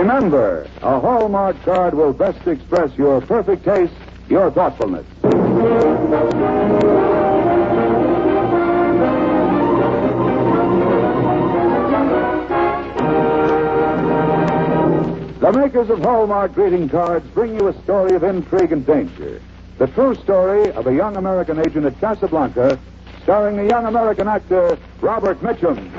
Remember, a Hallmark card will best express your perfect taste, your thoughtfulness. The makers of Hallmark greeting cards bring you a story of intrigue and danger. The true story of a young American agent at Casablanca, starring the young American actor Robert Mitchum.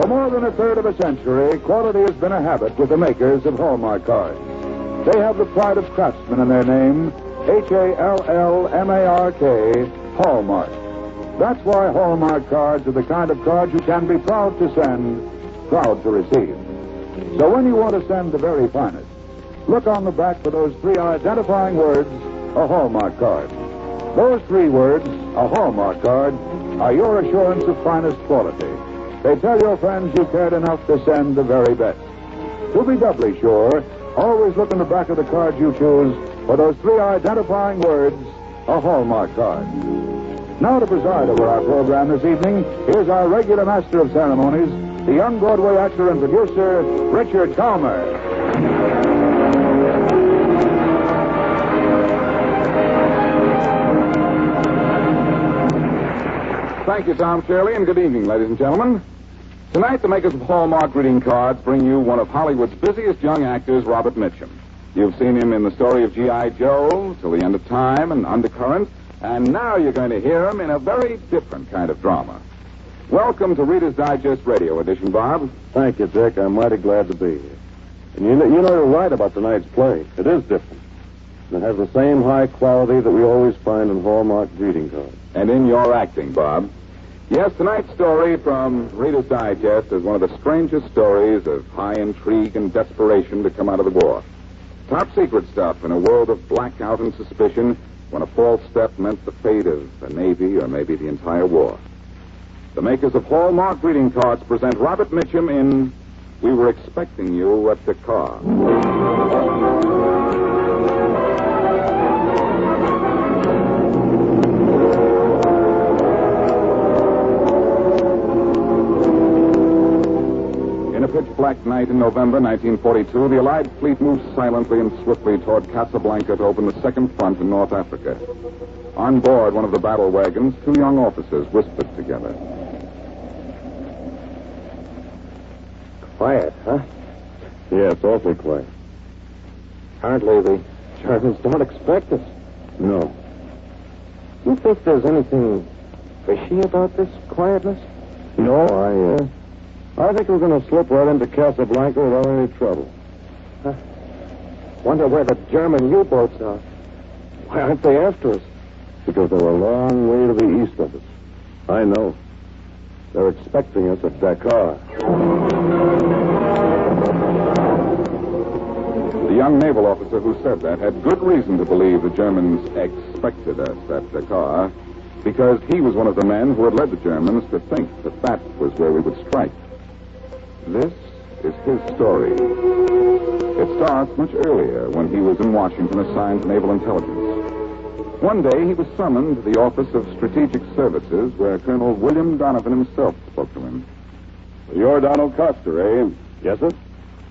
For more than a third of a century, quality has been a habit with the makers of Hallmark cards. They have the pride of craftsmen in their name, Hallmark, Hallmark. That's why Hallmark cards are the kind of cards you can be proud to send, proud to receive. So when you want to send the very finest, look on the back for those three identifying words, a Hallmark card. Those three words, a Hallmark card, are your assurance of finest quality. They tell your friends you cared enough to send the very best. To be doubly sure, always look in the back of the card you choose for those three identifying words, a Hallmark card. Now to preside over our program this evening, here's our regular master of ceremonies, the young Broadway actor and producer, Richard Calmer. Thank you, Tom Shirley, and good evening, ladies and gentlemen. Tonight, the makers of Hallmark greeting cards bring you one of Hollywood's busiest young actors, Robert Mitchum. You've seen him in the story of G.I. Joe, Till the End of Time, and Undercurrent, and now you're going to hear him in a very different kind of drama. Welcome to Reader's Digest Radio Edition, Bob. Thank you, Dick. I'm mighty glad to be here. And you know you're right about tonight's play. It is different. And it has the same high quality that we always find in Hallmark greeting cards. And in your acting, Bob. Yes, tonight's story from Reader's Digest is one of the strangest stories of high intrigue and desperation to come out of the war. Top secret stuff in a world of blackout and suspicion when a false step meant the fate of the Navy or maybe the entire war. The makers of Hallmark greeting cards present Robert Mitchum in We Were Expecting You at Dakar. Pitch-black night in November 1942, the Allied fleet moved silently and swiftly toward Casablanca to open the second front in North Africa. On board one of the battle wagons, two young officers whispered together. Quiet, huh? Yes, awfully quiet. Apparently the Germans don't expect us. No. You think there's anything fishy about this quietness? No, I think we're going to slip right into Casablanca without any trouble. Wonder where the German U-boats are. Why aren't they after us? Because they're a long way to the east of us. I know. They're expecting us at Dakar. The young naval officer who said that had good reason to believe the Germans expected us at Dakar, because he was one of the men who had led the Germans to think that that was where we would strike. This is his story. It starts much earlier when he was in Washington assigned to naval intelligence. One day he was summoned to the Office of Strategic Services where Colonel William Donovan himself spoke to him. You're Donald Custer, eh? Yes, sir.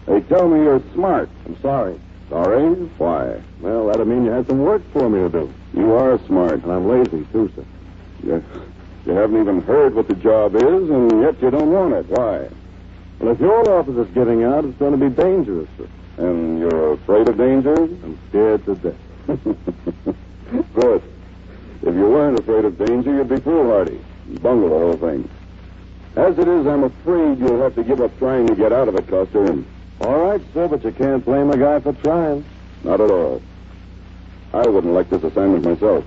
They tell me you're smart. I'm sorry. Sorry? Why? Well, that'd mean you had some work for me to do. You are smart. And I'm lazy, too, sir. Yes. You haven't even heard what the job is, and yet you don't want it. Why? Well, if your office is getting out, it's going to be dangerous, sir. And you're afraid of danger? I'm scared to death. Good. If you weren't afraid of danger, you'd be foolhardy and bungle the whole thing. As it is, I'm afraid you'll have to give up trying to get out of it, Custer. All right, sir, but you can't blame a guy for trying. Not at all. I wouldn't like this assignment myself.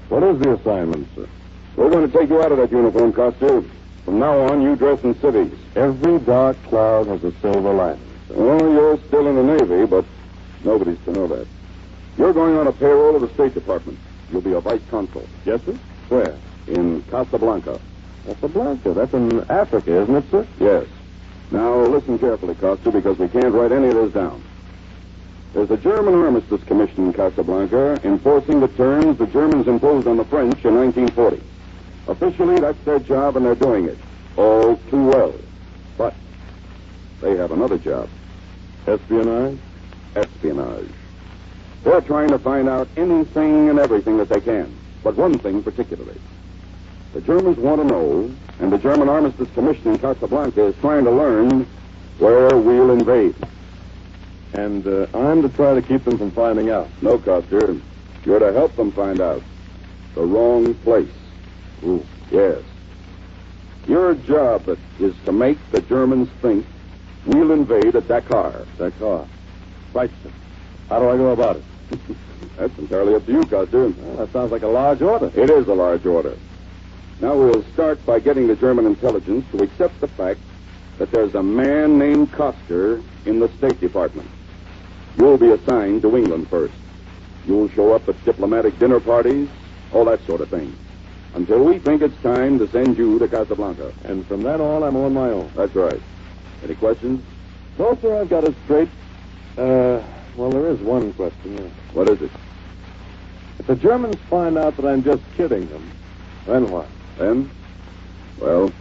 What is the assignment, sir? We're going to take you out of that uniform, Custer. From now on, you dress in civies. Every dark cloud has a silver lining. Well, you're still in the Navy, but nobody's to know that. You're going on a payroll of the State Department. You'll be a vice consul. Yes, sir? Where? In Casablanca. Casablanca? That's in Africa, isn't it, sir? Yes. Now, listen carefully, Costa, because we can't write any of this down. There's a German armistice commission in Casablanca enforcing the terms the Germans imposed on the French in 1940. Officially, that's their job, and they're doing it. All too well. But they have another job. Espionage? Espionage. They're trying to find out anything and everything that they can. But one thing particularly. The Germans want to know, and the German Armistice Commission in Casablanca is trying to learn where we'll invade. And I'm to try to keep them from finding out. No, Custer. You're to help them find out. The wrong place. Ooh. Yes. Your job is to make the Germans think we'll invade at Dakar. Dakar. Right, sir. How do I go about it? That's entirely up to you, Custer. Well, that sounds like a large order. It is a large order. Now we'll start by getting the German intelligence to accept the fact that there's a man named Custer in the State Department. You'll be assigned to England first. You'll show up at diplomatic dinner parties, all that sort of thing, until we think it's time to send you to Casablanca. And from then on, I'm on my own. That's right. Any questions? No, sir, I've got it straight. Well, there is one question. What is it? If the Germans find out that I'm just kidding them, then what? Then? Well,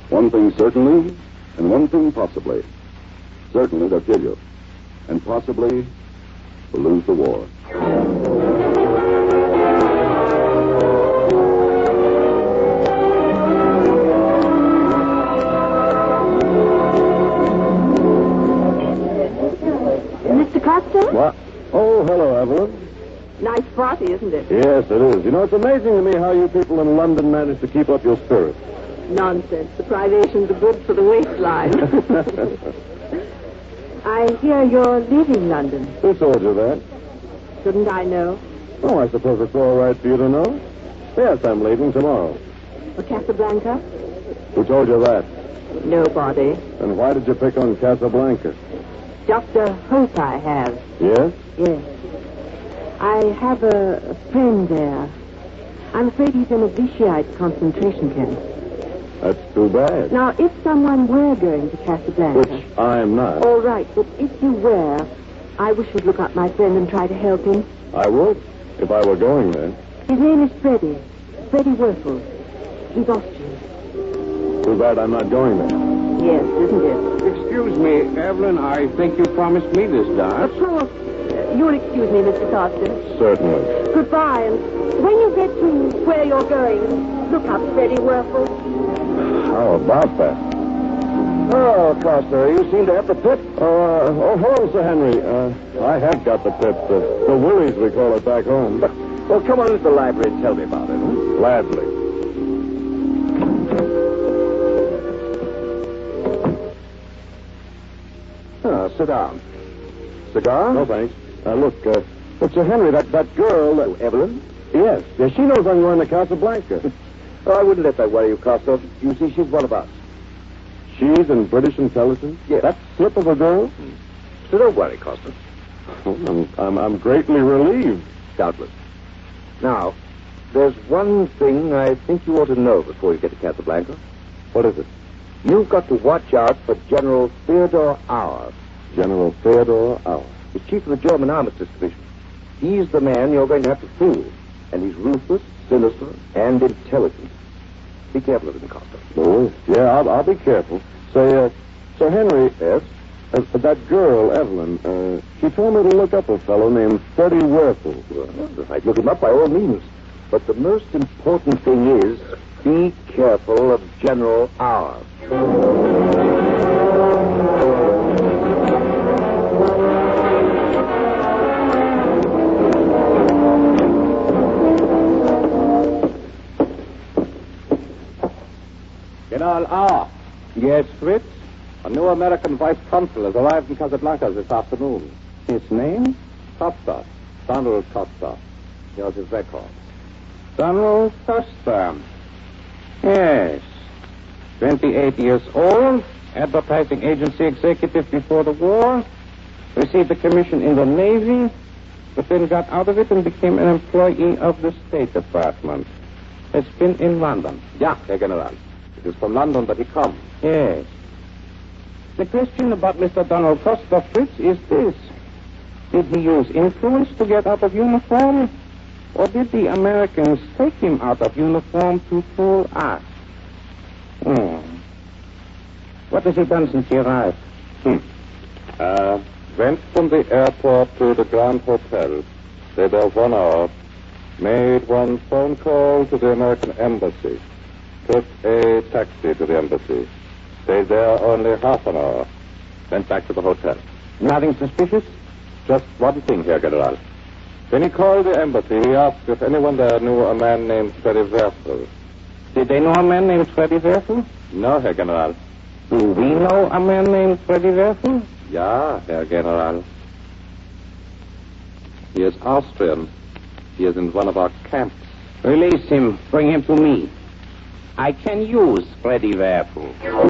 one thing certainly, and one thing possibly. Certainly they'll kill you. And possibly we'll lose the war. Mr. Costa? What? Oh, hello, Evelyn. Nice party, isn't it? Yes, it is. You know, it's amazing to me how you people in London manage to keep up your spirits. Nonsense. The privations are good for the waistline. I hear you're leaving London. Who told you that? Shouldn't I know? Oh, I suppose it's all right for you to know. Yes, I'm leaving tomorrow. For Casablanca? Who told you that? Nobody. And why did you pick on Casablanca? Just a hope I have. Yes? Yes. I have a friend there. I'm afraid he's in a Vichyite concentration camp. That's too bad. Now, if someone were going to Casablanca... Which I am not. All right, but if you were, I wish you'd look up my friend and try to help him. I would, if I were going there. His name is Freddie. Freddie Werfel. He's Austrian. Too bad I'm not going there. Yes, isn't it? Excuse me, Evelyn, I think you promised me this dance. Of course. You'll excuse me, Mr. Costa. Certainly. Goodbye, and when you get to where you're going, look up Freddie Werfel. How about that? Oh, Costa, you seem to have the pip. Hello, Sir Henry. I have got the pip. The willies, we call it back home. Well, come on into the library and tell me about it. Gladly. Sit down. Cigar? No, thanks. Look, Sir Henry, that girl... Evelyn? Yes, she knows I'm going to Casablanca. Oh, I wouldn't let that worry you, Costa. You see, she's one of us. She's in British intelligence? Yes. That slip of a girl? So don't worry, Costa. I'm greatly relieved. Doubtless. Now, there's one thing I think you ought to know before you get to Casablanca. What is it? You've got to watch out for General Theodor Auer. General Theodor Auer. He's chief of the German Armistice Division. He's the man you're going to have to fool. And he's ruthless, sinister, and intelligent. Be careful of him, Costa. Oh, yeah, I'll be careful. Say, Sir Henry... Yes? That girl, Evelyn, she told me to look up a fellow named Freddie Werfel. Well, I'd look him up by all means. But the most important thing is, be careful of General Auer. General Auer. Yes, Fritz? A new American vice consul has arrived in Casablanca this afternoon. His name? Costa. Donald Costa. Here's his record. Donald Costa. Yes. 28 years old. Advertising agency executive before the war. Received a commission in the Navy. But then got out of it and became an employee of the State Department. Has been in London. Ja, Herr General. It is from London that he comes. Yes. The question about Mr. Donald Costa, Fritz, is this. Did he use influence to get out of uniform? Or did the Americans take him out of uniform to fool us? What has he done since he arrived? Went from the airport to the Grand Hotel. Stayed there 1 hour. Made one phone call to the American Embassy. Took a taxi to the embassy. Stayed there only half an hour. Went back to the hotel. Nothing suspicious? Just one thing here, General. When he called the embassy, he asked if anyone there knew a man named Freddy Werfel. Did they know a man named Freddy Werfel? No, Herr General. Do we know a man named Freddy Werfel? Ja, Herr General. He is Austrian. He is in one of our camps. Release him. Bring him to me. I can use Freddy Werfel.